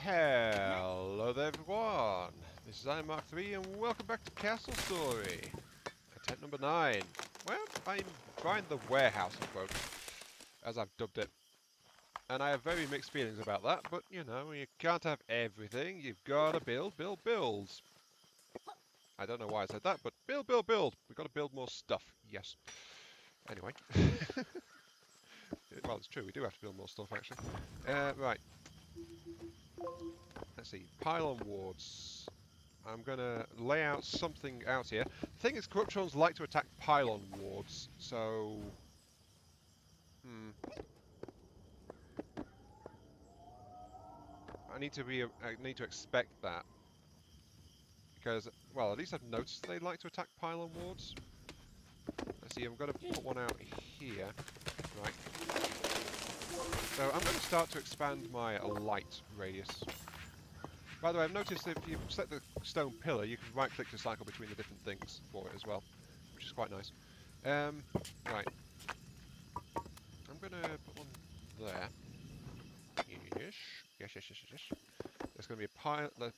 Hello there everyone, this is IronMark3 and welcome back to Castle Story. Attempt number 9. Well, I'm buying the warehouse quote, as I've dubbed it. And I have very mixed feelings about that, but you know, you can't have everything, you've gotta build. I don't know why I said that, but build. We've gotta build more stuff, yes. Anyway. Well, it's true, we do have to build more stuff actually. Right. Let's see, pylon wards. I'm going to lay out something out here. The thing is, Corruptrons like to attack pylon wards, so... I need to expect that. Because, well, at least I've noticed they like to attack pylon wards. Let's see, I'm going to put one out here. Right. So I'm going to start to expand my light radius. By the way, I've noticed that if you set the stone pillar, you can right-click to cycle between the different things for it as well, which is quite nice. Right. I'm going to put one there. Yes. There's going to be a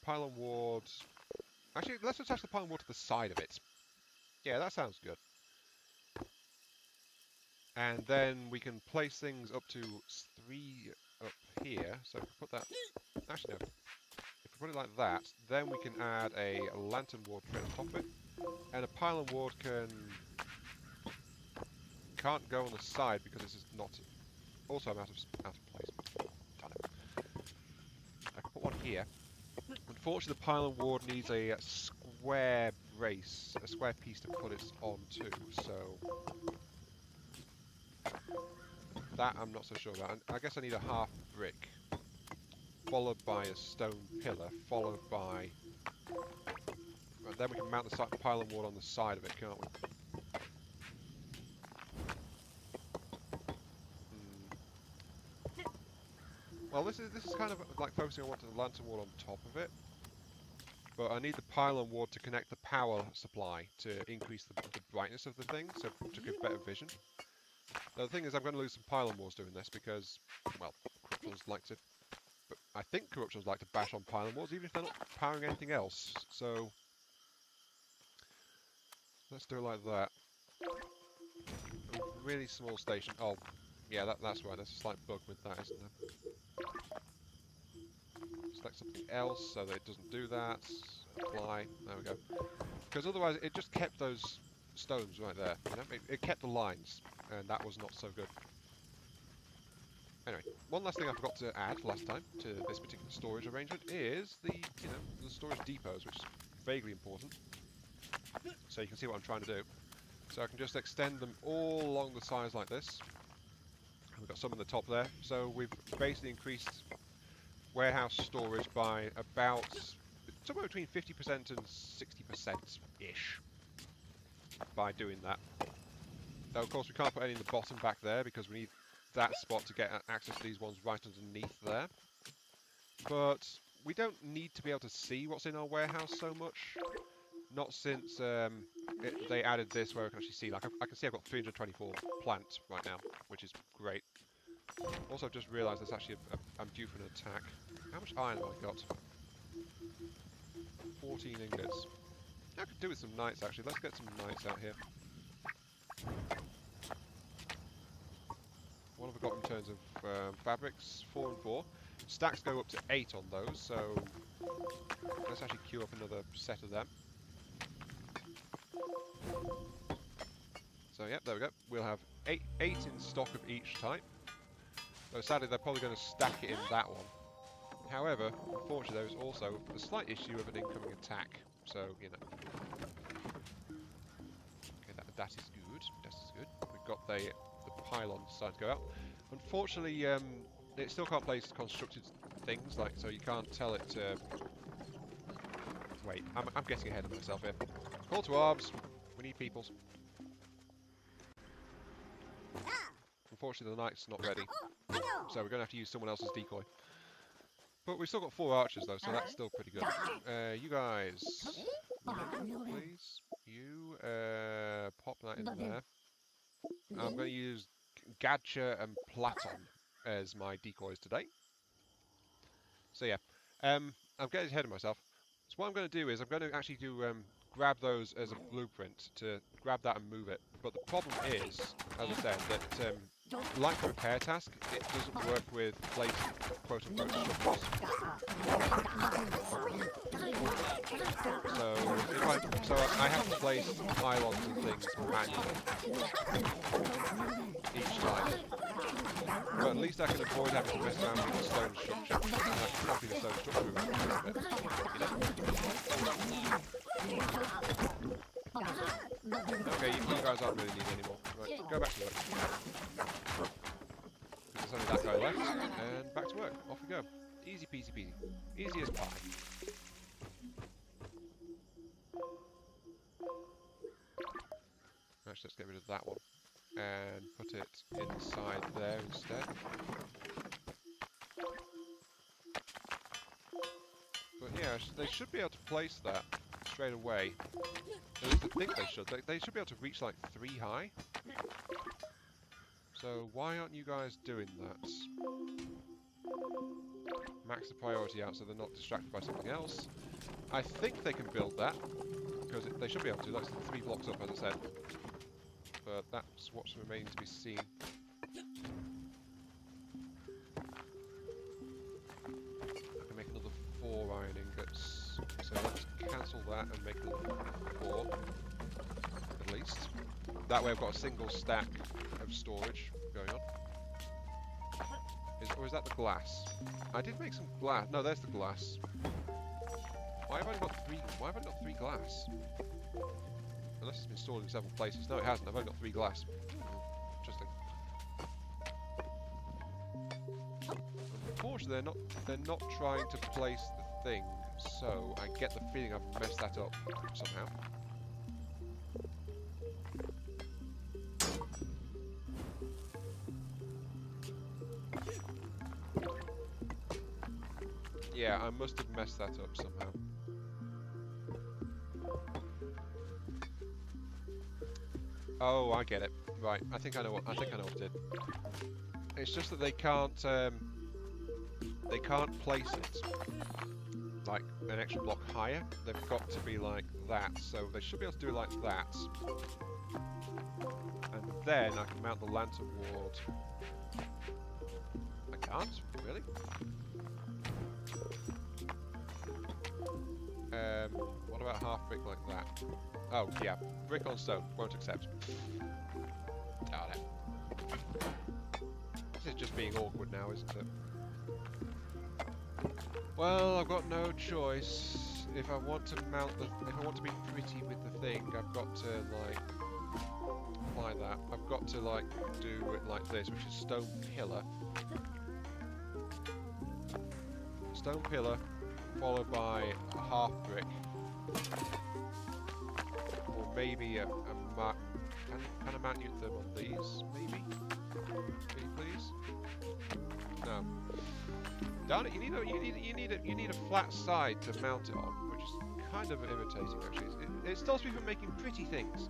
pylon ward. Actually, let's attach the pylon ward to the side of it. Yeah, that sounds good. And then we can place things up to 3 up here. So if we put that... Actually, no. If we put it like that, then we can add a lantern ward straight on top of it. And a pylon ward can't go on the side because this is not... Also, I'm out of place. Damn it. I can put one here. Unfortunately, the pylon ward needs a square brace, a square piece to put it onto, so... That I'm not so sure about. And I guess I need a half brick, followed by a stone pillar, followed by... Right, then we can mount the pylon ward on the side of it, can't we? Well, this is kind of like focusing on wanting the lantern ward on top of it. But I need the pylon ward to connect the power supply to increase the brightness of the thing, so to give better vision. Now, the thing is, I'm going to lose some pylon wars doing this because, well, Corruptrons like to... But I think Corruptrons like to bash on pylon wars, even if they're not powering anything else. So, let's do it like that. A really small station. Oh, yeah, that's right. There's a slight bug with that, isn't there? Select something else so that it doesn't do that. Apply. There we go. Because otherwise, it just kept those stones right there. You know? It kept the lines, and that was not so good. Anyway, one last thing I forgot to add last time to this particular storage arrangement is the storage depots, which is vaguely important. So you can see what I'm trying to do. So I can just extend them all along the sides like this. And we've got some on the top there. So we've basically increased warehouse storage by about somewhere between 50% and 60%-ish by doing that. Now, of course, we can't put any in the bottom back there because we need that spot to get access to these ones right underneath there. But we don't need to be able to see what's in our warehouse so much. Not since they added this where I can actually see. Like I can see I've got 324 plant right now, which is great. Also, I've just realised there's actually I'm due for an attack. How much iron have I got? 14 ingots. I could do with some knights actually. Let's get some knights out here. What have I got in terms of fabrics? 4 and 4. Stacks go up to 8 on those, so let's actually queue up another set of them. So yep, there we go. We'll have 8 in stock of each type. Though sadly they're probably going to stack it in that one. However, unfortunately there is also a slight issue of an incoming attack. So, you know. Okay, that is good. That is good. We've got the pylon starting to go out. Unfortunately, it still can't place constructed things, like so you can't tell it to... Wait, I'm getting ahead of myself here. Call to arms. We need peoples. Unfortunately, the knight's not ready, so we're going to have to use someone else's decoy. But we've still got 4 archers, though, so that's still pretty good. You guys, please. You pop that in there. I'm going to use Gadcha and Platon as my decoys today. So yeah, I'm getting ahead of myself. So what I'm going to do is I'm going to actually do grab those as a blueprint to grab that and move it. But the problem is, as I said, that like the repair task, it doesn't work with placing quote-unquote structures. So I have to place pylons and things manually each time. But at least I can avoid having to mess around with the stone structure. And I can copy the stone structure around a bit. Okay, you guys aren't really needed anymore. Right, go back to work. There's only that guy left, and back to work. Off we go. Easy peasy peasy. Easy as pie. Actually, let's get rid of that one. And put it inside there instead. But yeah, they should be able to place that straight away. At least I think they should. They should be able to reach like 3 high. So why aren't you guys doing that? Max the priority out so they're not distracted by something else. I think they can build that, because they should be able to. That's 3 blocks up, as I said. But that's what's remaining to be seen. I can make another 4 iron ingots. So let's cancel that and make another 4, at least. That way I've got a single stack of storage going on. Or is that the glass? I did make some glass. No, there's the glass. Why have I got 3? Why have I got 3 glass? Unless it's been stored in several places. No, it hasn't. I've only got 3 glass. Interesting. Unfortunately, they're not trying to place the thing, so I get the feeling I've messed that up somehow. Yeah, I must have messed that up somehow. Oh, I get it. Right, I think I know what I did. It's just that they can't place it like an extra block higher. They've got to be like that, so they should be able to do it like that. And then I can mount the lantern ward. I can't? Really? What about half brick like that? Oh, yeah. Brick on stone. Won't accept. Darn it. This is just being awkward now, isn't it? Well, I've got no choice. If I want to if I want to be pretty with the thing, I've got to, like, apply that. I've got to, like, do it like this, which is stone pillar. Stone pillar, followed by a half brick. Or maybe a mark. Can I mount them on these? Maybe? Pretty please? No. Darn it! You need a flat side to mount it on, which is kind of irritating actually. It stops me from making pretty things.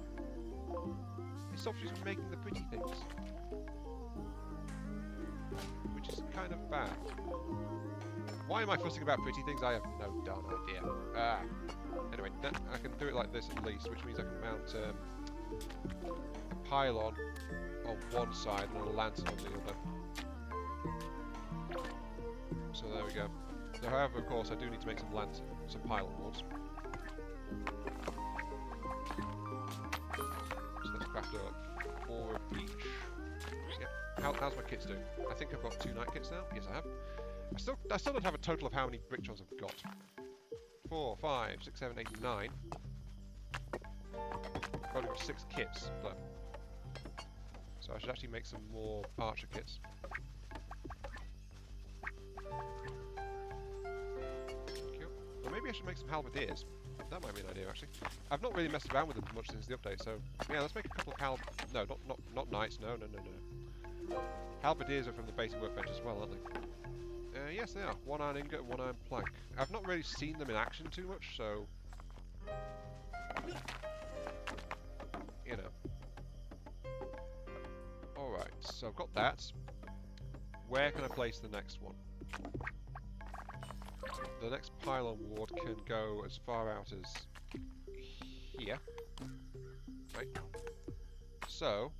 It stops me from making the pretty things, which is kind of bad. Why am I fussing about pretty things? I have no darn idea. Anyway, I can do it like this at least, which means I can mount a pylon on one side and a lantern on the other. So there we go. So, however, of course, I do need to make some pylon boards. So let's craft up 4 of each. Yep. How's my kits doing? I think I've got 2 night kits now. Yes, I have. I still don't have a total of how many brick jobs I've got. 4, 5, 6, 7, 8, 9. I've only got 6 kits, though. So I should actually make some more archer kits. Cool. Or maybe I should make some halberdiers. That might be an idea, actually. I've not really messed around with them much since the update, so yeah, let's make a couple of no, not knights. No. Halberdiers are from the basic workbench as well, aren't they? Yes, they are. 1 iron ingot, 1 iron plank. I've not really seen them in action too much, so you know. Alright, so I've got that. Where can I place the next one? the next pylon ward can go as far out as here. Right. So,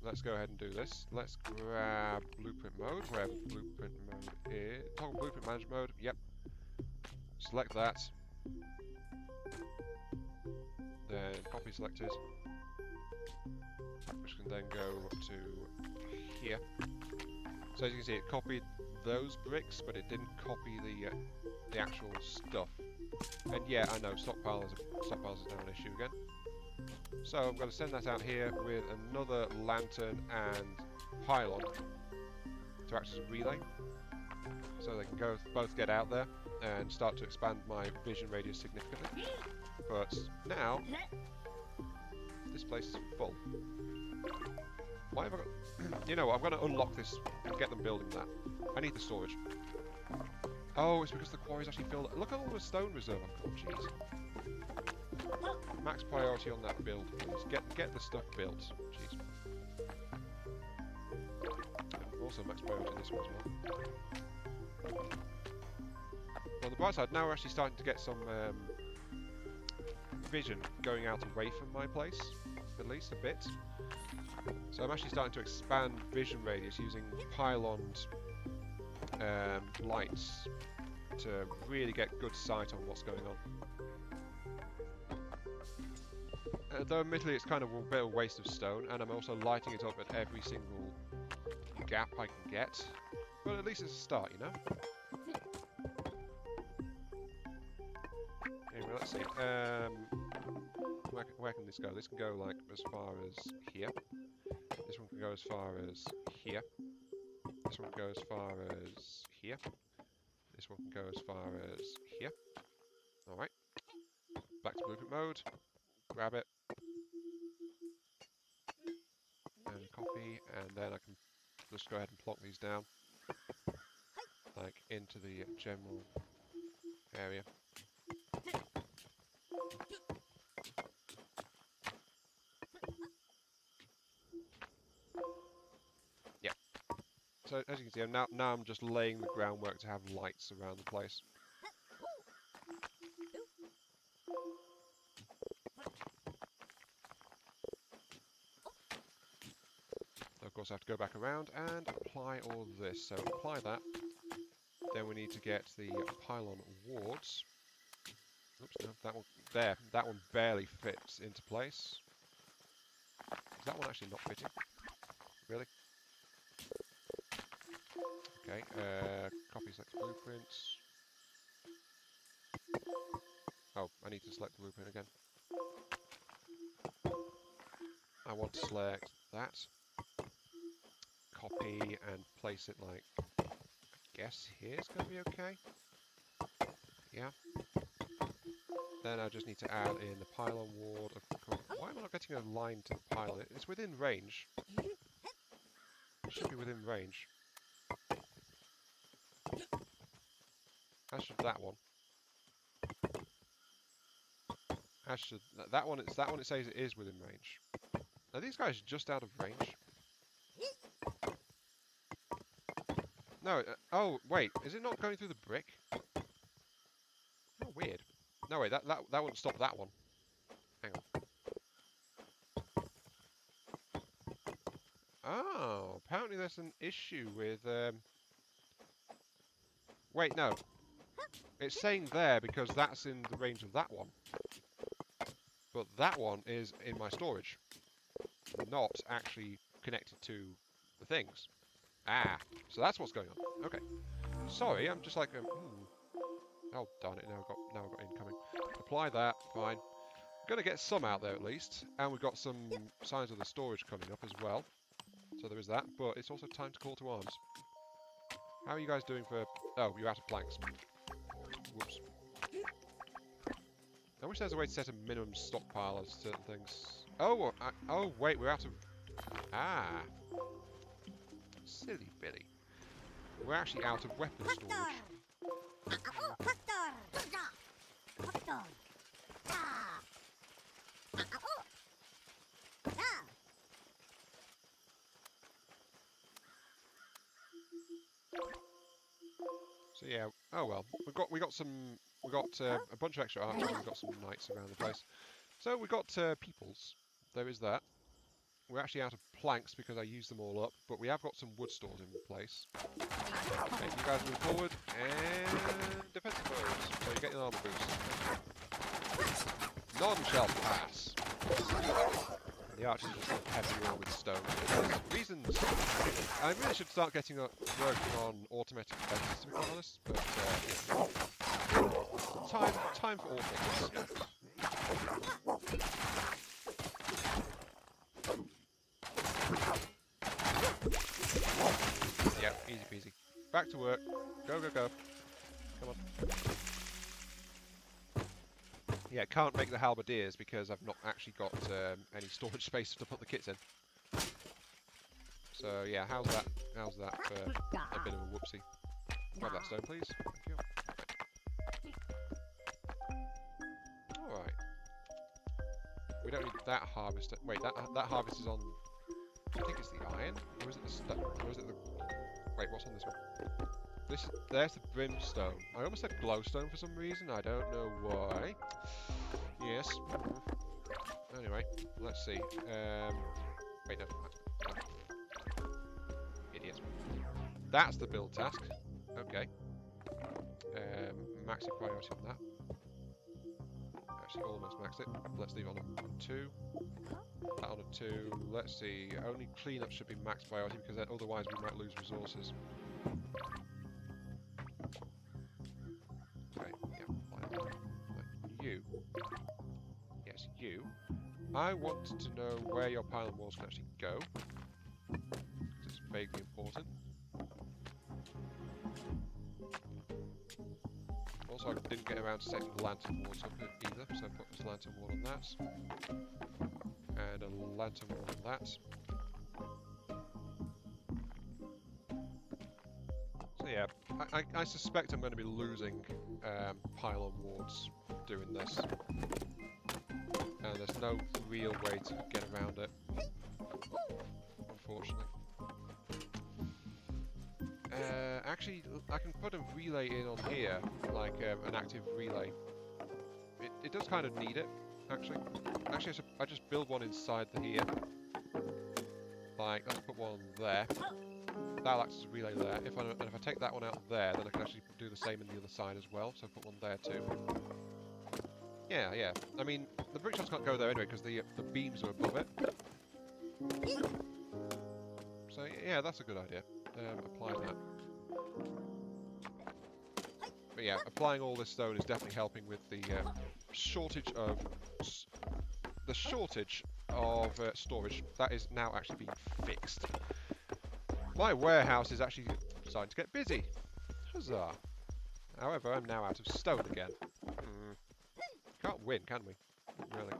let's go ahead and do this. Let's grab blueprint mode, wherever blueprint mode is. Toggle blueprint manage mode, yep. Select that. Then copy selected. Which can then go to here. So as you can see, it copied those bricks, but it didn't copy the actual stuff. And yeah, I know, stockpiles is now an issue again. So I'm going to send that out here with another lantern and pylon to act as a relay. So they can both get out there and start to expand my vision radius significantly. But now, this place is full. Why have I got... You know what, I'm going to unlock this and get them building that. I need the storage. Oh, it's because the quarry's actually filled... Look at all the stone reserve I've got, jeez. Max priority on that build, please. Get the stuff built, jeez. Also max priority on this one as well. On the bright side, now we're actually starting to get some vision going out away from my place, at least a bit. So I'm actually starting to expand vision radius using pyloned lights to really get good sight on what's going on. Though admittedly it's kind of a bit of a waste of stone, and I'm also lighting it up at every single gap I can get. But at least it's a start, you know? Anyway, let's see. Where can this go? This can go like as far as here. This one can go as far as here. This one can go as far as here. This one can go as far as here. Alright. Back to blueprint mode. Grab it. And copy. And then I can just go ahead and plonk these down. Like into the general area. Yeah. So as you can see, now I'm just laying the groundwork to have lights around the place. Of course, I have to go back around and apply all of this. So apply that. Then we need to get the pylon wards. Oops, no, that one there. That one barely fits into place. Is that one actually not fitting? Really? Okay. Copy select blueprints. Oh, I need to select the blueprint again. I want to select that. Copy and place it like, I guess here's going to be okay. Yeah. Then I just need to add in the pylon ward. Why am I not getting a line to the pylon? It's within range. It should be within range. As should that one. As should that one. It's that one. It says it is within range. Are these guys just out of range? No. Oh wait, is it not going through the brick? Oh, weird. No wait, that wouldn't stop that one. Hang on. Oh, apparently there's an issue with. Wait, no. It's saying there because that's in the range of that one. But that one is in my storage. Not actually connected to the things. Ah, so that's what's going on. Okay. Sorry, I'm just like, oh darn it! Now I've got incoming. Apply that. Fine. Gonna get some out there at least, and we've got some signs of the storage coming up as well. So there is that. But it's also time to call to arms. How are you guys doing for? Oh, you're out of planks. Whoops. I wish there's a way to set a minimum stockpile of certain things. Oh, oh wait, we're out of... Ah. Silly Billy. We're actually out of weapon storage. So yeah, Oh well, we got a bunch of extra archers and we've got some knights around the place. So we got peoples. There is that. We're actually out of planks because I used them all up, but we have got some wood stored in place. Okay, you guys move forward and defensive foes. So you get an armor boost. None shall pass. The archers just look heavy with stone. There's reasons. I really should start getting working on automatic defenses, to be quite honest. But time for all things. Yeah, easy peasy. Back to work. Go, go, go. Come on. Yeah, can't make the halberdiers because I've not actually got any storage space to put the kits in. So yeah, how's that? How's that for a bit of a whoopsie? Grab that stone, please. Thank you. Alright. We don't need that harvester. Wait, that harvest is on... I think it's the iron? Or is it the stone? Or is it the... Wait, what's on this one? There's the brimstone. I almost said glowstone for some reason. I don't know why. Yes. Anyway, let's see. Wait, no. Idiots. That's the build task. Okay. Maxing priority on that. Actually, almost maxed it. Let's leave it on a 2. That on a 2. Let's see. Only cleanup should be max priority because otherwise we might lose resources. Okay, yeah. Like you. Yes, you. I want to know where your pylon walls can actually go. It's vaguely important. Also, I didn't get around to setting the lantern walls up either, so I put this lantern wall on that. And a lantern wall on that. So yeah, I suspect I'm going to be losing pylon wards doing this. And there's no real way to get around it, unfortunately. Actually, I can put a relay in on here, like an active relay. It does kind of need it, actually. Actually, I just build one inside the here. Like, let's put one there. That'll act as a relay there. If I take that one out there, then I can actually do the same in the other side as well. So put one there too. Yeah, yeah. I mean, the brick shots can't go there anyway because the beams are above it. So yeah, that's a good idea. Apply that. But yeah, applying all this stone is definitely helping with the shortage of storage. That is now actually being fixed. My warehouse is actually starting to get busy. Huzzah! However, I'm now out of stone again. Can't win, can we? Really.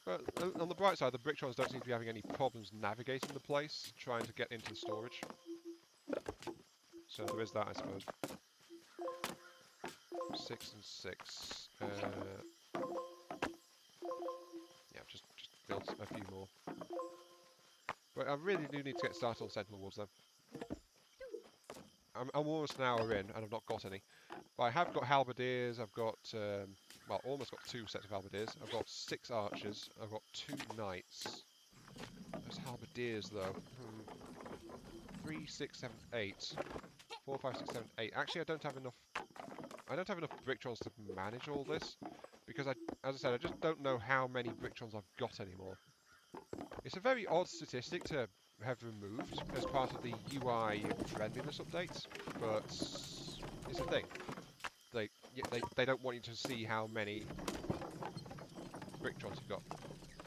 But on the bright side, the Bricktrons don't seem to be having any problems navigating the place, trying to get into the storage. So there is that, I suppose. 6 and 6. Yeah, just build a few more. But I really do need to get started on Sentinel Walls, though. I'm almost an hour in, and I've not got any. But I have got halberdiers, I've got, well, almost got 2 sets of halberdiers. I've got 6 archers, I've got 2 knights. Those halberdiers, though. 3, 6, 7, 8. 4, 5, 6, 7, 8. Actually, I don't have enough Bricktrons to manage all this. Because, as I said, I just don't know how many Bricktrons I've got anymore. It's a very odd statistic to have removed as part of the UI friendliness updates, but it's a thing. They don't want you to see how many Bricktrons you've got.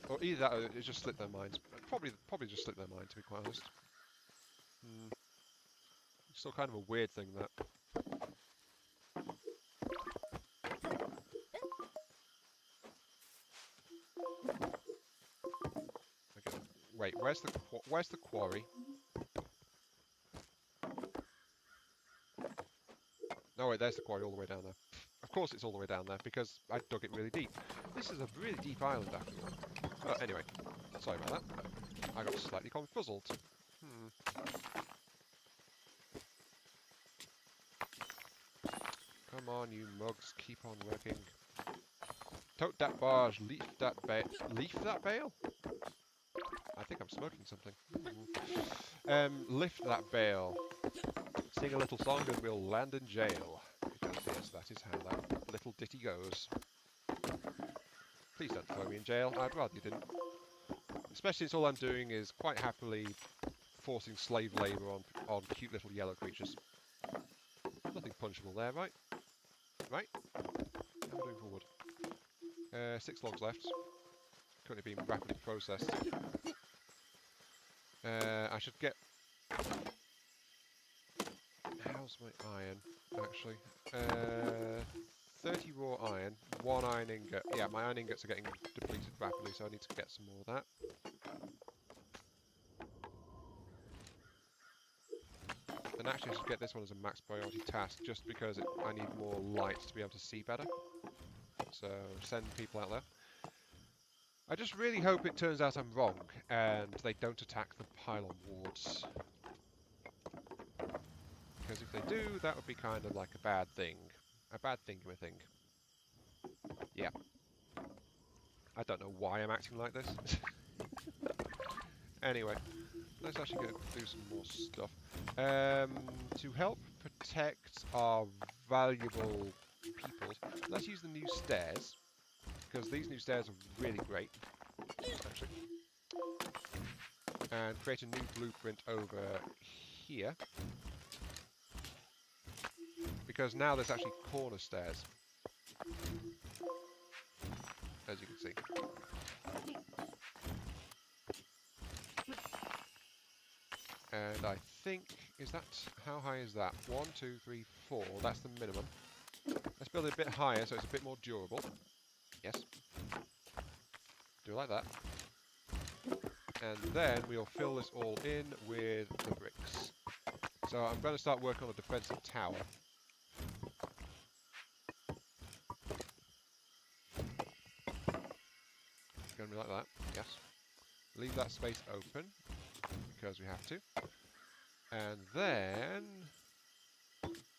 Or either that or it just slipped their minds. Probably just slipped their mind, to be quite honest. It's still kind of a weird thing, that. Okay. Wait, where's the quarry? No, wait, there's the quarry all the way down there. Of course it's all the way down there, because I dug it really deep. This is a really deep island, after all. But anyway, sorry about that. I got slightly confuzzled. Come on, you mugs, keep on working. Tote that barge, leaf that bale. Leaf that bale? I think I'm smoking something. Lift that bale. Sing a little song and we'll land in jail. Because yes, that is how that little ditty goes. Please don't throw me in jail. I'd rather you didn't. Especially since all I'm doing is quite happily forcing slave labour on cute little yellow creatures. Nothing punishable there, right? Right? How am I doing for wood? 6 logs left. Currently being rapidly processed. I should get... How's my iron, actually? 30 raw iron, 1 iron ingot. Yeah, my iron ingots are getting depleted rapidly, so I need to get some more of that. And actually I should get this one as a max priority task, just because I need more light to be able to see better. So, send people out there. I just really hope it turns out I'm wrong, and they don't attack the pylon wards. Because if they do, that would be kind of like a bad thing. A bad thing, I think. Yeah. I don't know why I'm acting like this. Anyway, let's actually go do some more stuff. To help protect our valuable people, let's use the new stairs. Because these new stairs are really great, actually. And create a new blueprint over here. Because now there's actually corner stairs. As you can see. And I think, is that, how high is that? 1, 2, 3, 4, that's the minimum. Let's build it a bit higher so it's a bit more durable. Yes. Do it like that. And then we'll fill this all in with the bricks. So I'm going to start working on a defensive tower. It's going to be like that, yes. Leave that space open, because we have to. And then,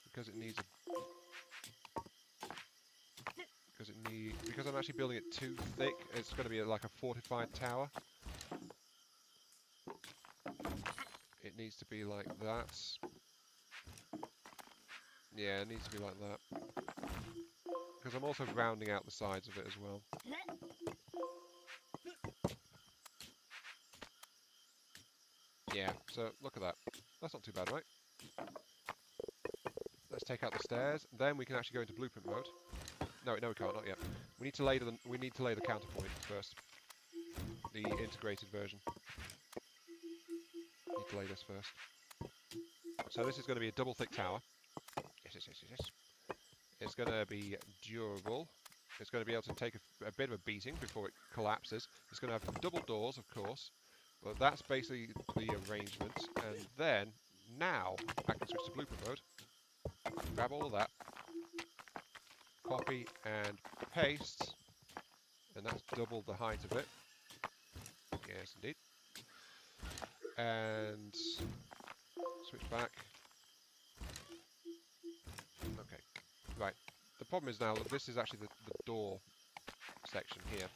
because it needs a... Because I'm actually building it too thick, it's going to be like a fortified tower. It needs to be like that. Yeah, it needs to be like that. Because I'm also rounding out the sides of it as well. Yeah, so look at that. That's not too bad, right? Let's take out the stairs. Then we can actually go into blueprint mode. No, we can't, not yet. We need to lay the counterpoint first. The integrated version. Need to lay this first. So this is going to be a double thick tower. Yes. It's going to be durable. It's going to be able to take a bit of a beating before it collapses. It's going to have double doors, of course. But that's basically the arrangement. And then, now, I can switch to blueprint mode. Grab all of that. Copy and paste. And that's double the height of it. Yes, indeed. And switch back. Okay, right. The problem is now that this is actually the door section here.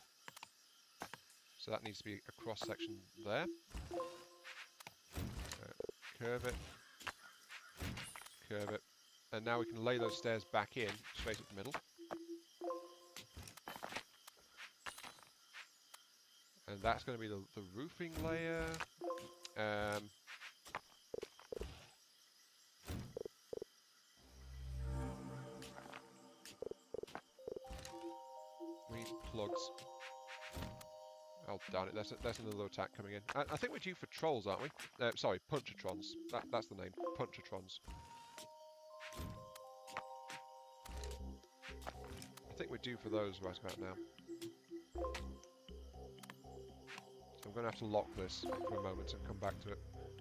So that needs to be a cross section there. Curve it. Curve it. And now we can lay those stairs back in, straight up the middle. And that's going to be the roofing layer. We need plugs. Oh, darn it, there's another attack coming in. I think we're due for trolls, aren't we? Sorry, punchatrons. That's the name. Punchatrons. I think we're due for those right about now. So I'm going to have to lock this for a moment and come back to it.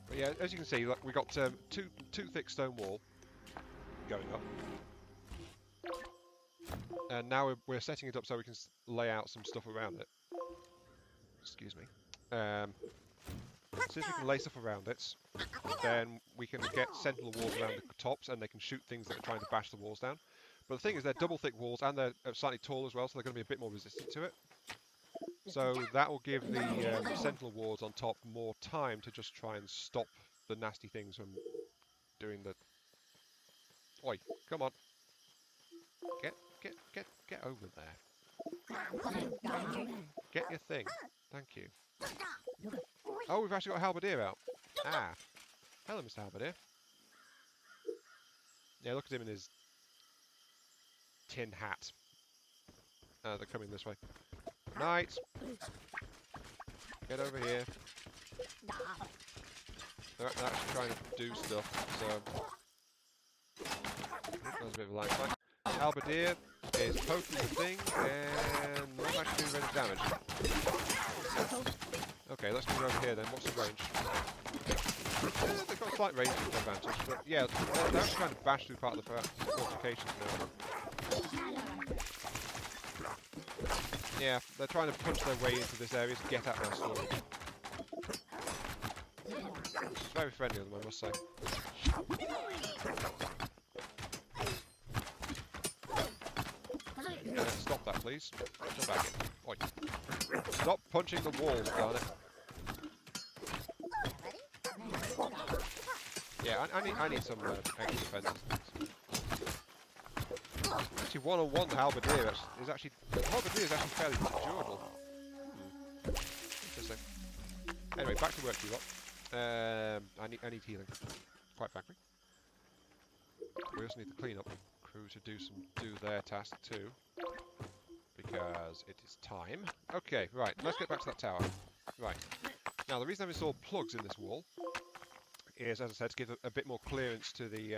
But yeah, as you can see, we got two thick stone wall going up. And now we're setting it up so we can lay out some stuff around it. Excuse me. Since we can lay stuff around it, then we can get sentinel walls around the tops and they can shoot things that are trying to bash the walls down. But the thing is, they're double thick walls and they're slightly tall as well, so they're going to be a bit more resistant to it. So that will give the sentinel wards on top more time to just try and stop the nasty things from doing the... Oi, come on. Get over there. Get your thing. Thank you. Oh, we've actually got a halberdier out. Ah. Hello, Mr. Halberdier. Yeah, look at him in his tin hat. They're coming this way. Night. Get over here. They're actually trying to do stuff, so... That was a bit of a lag spike. Halberdier is poking the thing and not actually doing any damage. Okay, let's move over here then. What's the range? They've got a slight range advantage, but yeah, they're actually trying to bash through part of the fortifications now. Yeah, they're trying to punch their way into this area to get at my storage. It's very friendly of them, I must say. Stop that, please. Come back in. Oi. Stop punching the walls, darn it. Yeah, I need some extra defenses. Actually, one-on-one halberdier is actually fairly durable. Interesting. Anyway, back to work, you lot. I need healing, quite frankly. We also need to clean up the crew to do their task too, because it is time. Okay, right. Let's get back to that tower. Right. Now, the reason I've installed plugs in this wall is, as I said, to give a bit more clearance to the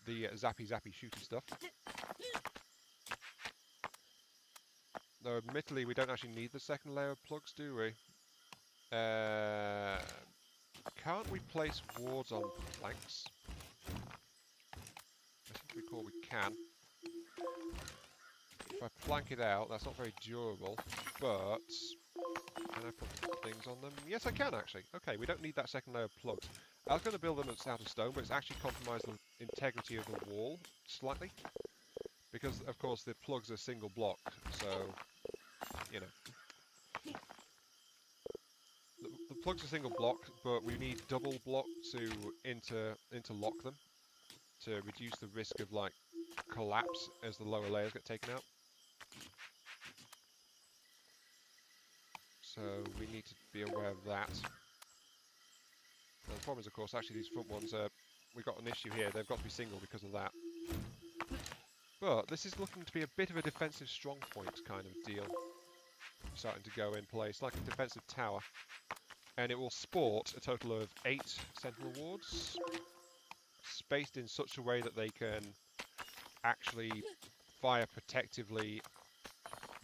zappy shooty stuff. Though, admittedly, we don't actually need the second layer of plugs, do we? Can't we place wards on planks? I seem to recall we can. If I plank it out, that's not very durable, but can I put things on them? Yes, I can, actually. Okay, we don't need that second layer of plugs. I was going to build them out of stone, but it's actually compromised the integrity of the wall slightly. Because, of course, the plugs are single block, so, you know. The plugs are single block, but we need double block to interlock them to reduce the risk of, like, collapse as the lower layers get taken out. So we need to be aware of that. Now the problem is, of course, actually these front ones, we've got an issue here. They've got to be single because of that. But this is looking to be a bit of a defensive strong point kind of deal. Starting to go in place, like a defensive tower. And it will sport a total of 8 sentinel wards, spaced in such a way that they can actually fire protectively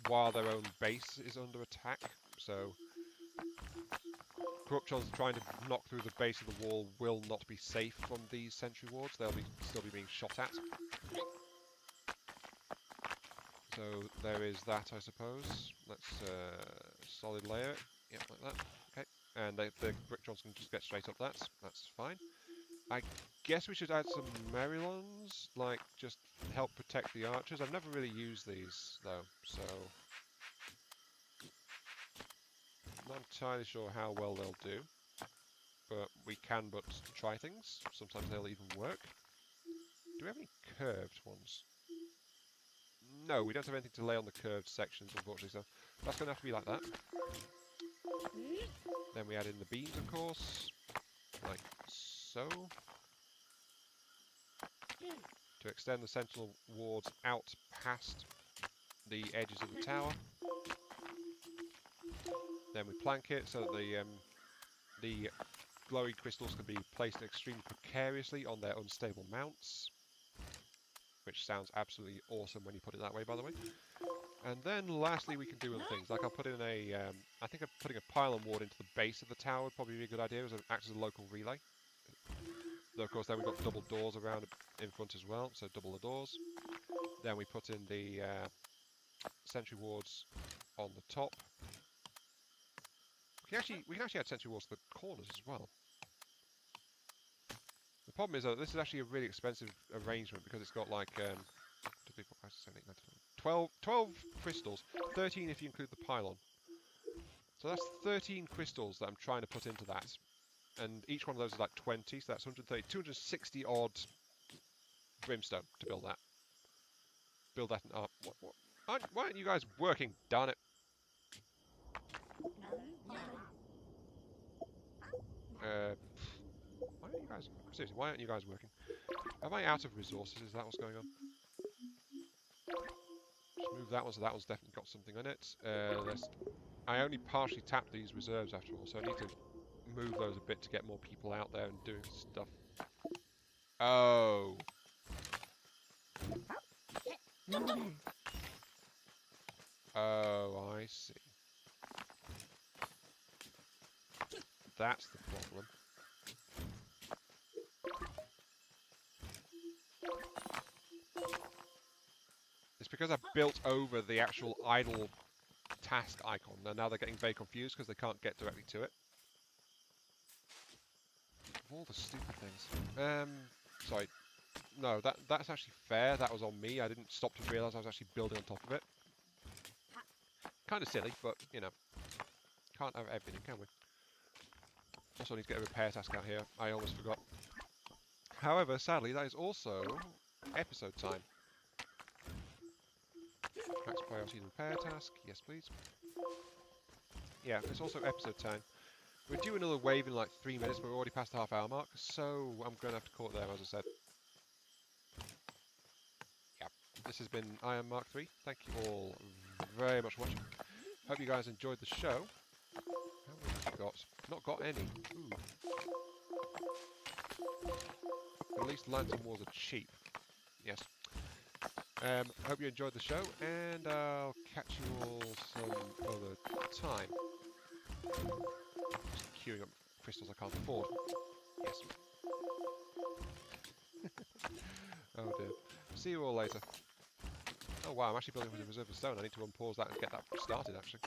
while their own base is under attack. So Corruptions trying to knock through the base of the wall will not be safe from these sentry wards. They'll still be being shot at. So there is that, I suppose. Let's solid layer it. Yep, like that. Okay. And the Bricktrons can just get straight up that. That's fine. I guess we should add some Merylons, like just help protect the archers. I've never really used these though, so not entirely sure how well they'll do. But we can but try things. Sometimes they'll even work. Do we have any curved ones? No, we don't have anything to lay on the curved sections, unfortunately, so that's going to have to be like that. Then we add in the beams, of course, like so. To extend the sentinel wards out past the edges of the tower. Then we plank it so that the glowing crystals can be placed extremely precariously on their unstable mounts. Which sounds absolutely awesome when you put it that way, by the way. And then lastly we can do other things, like I'll put in a, I think putting a pylon ward into the base of the tower would probably be a good idea, as it acts as a local relay. Though of course then we've got double doors around in front as well, so double the doors. Then we put in the sentry wards on the top. We can actually add sentry wards to the corners as well. The problem is that this is actually a really expensive arrangement because it's got like 12 crystals, 13 if you include the pylon. So that's 13 crystals that I'm trying to put into that. And each one of those is like 20, so that's 130, 260 odd brimstone to build that. Build that up. Why aren't you guys working? Darn it. Why aren't you guys... Seriously, why aren't you guys working? Am I out of resources? Is that what's going on? Just move that one, so that one's definitely got something on it. I only partially tapped these reserves after all, so I need to move those a bit to get more people out there and doing stuff. Oh. Oh, I see. That's the problem. It's because I built over the actual idle task icon, and now they're getting very confused because they can't get directly to it. Of all the stupid things. Sorry. No, that's actually fair. That was on me. I didn't stop to realise I was actually building on top of it. Kind of silly, but, you know. Can't have everything, can we? Also need to get a repair task out here. I almost forgot. However, sadly, that is also episode time. Max priority repair task. Yes, please. Yeah, it's also episode time. We're due another wave in like 3 minutes, but we're already past the half-hour mark, so I'm going to have to call it there, as I said. Yeah, this has been Iron Mark 3. Thank you all very much for watching. Hope you guys enjoyed the show. How many have we got? Not got any. Ooh. At least Lantern Wars are cheap. Yes. Hope you enjoyed the show, and I'll catch you all some other time. Just queuing up crystals I can't afford. Yes. Oh dear. See you all later. Oh wow, I'm actually building with a reserve of stone. I need to unpause that and get that started actually.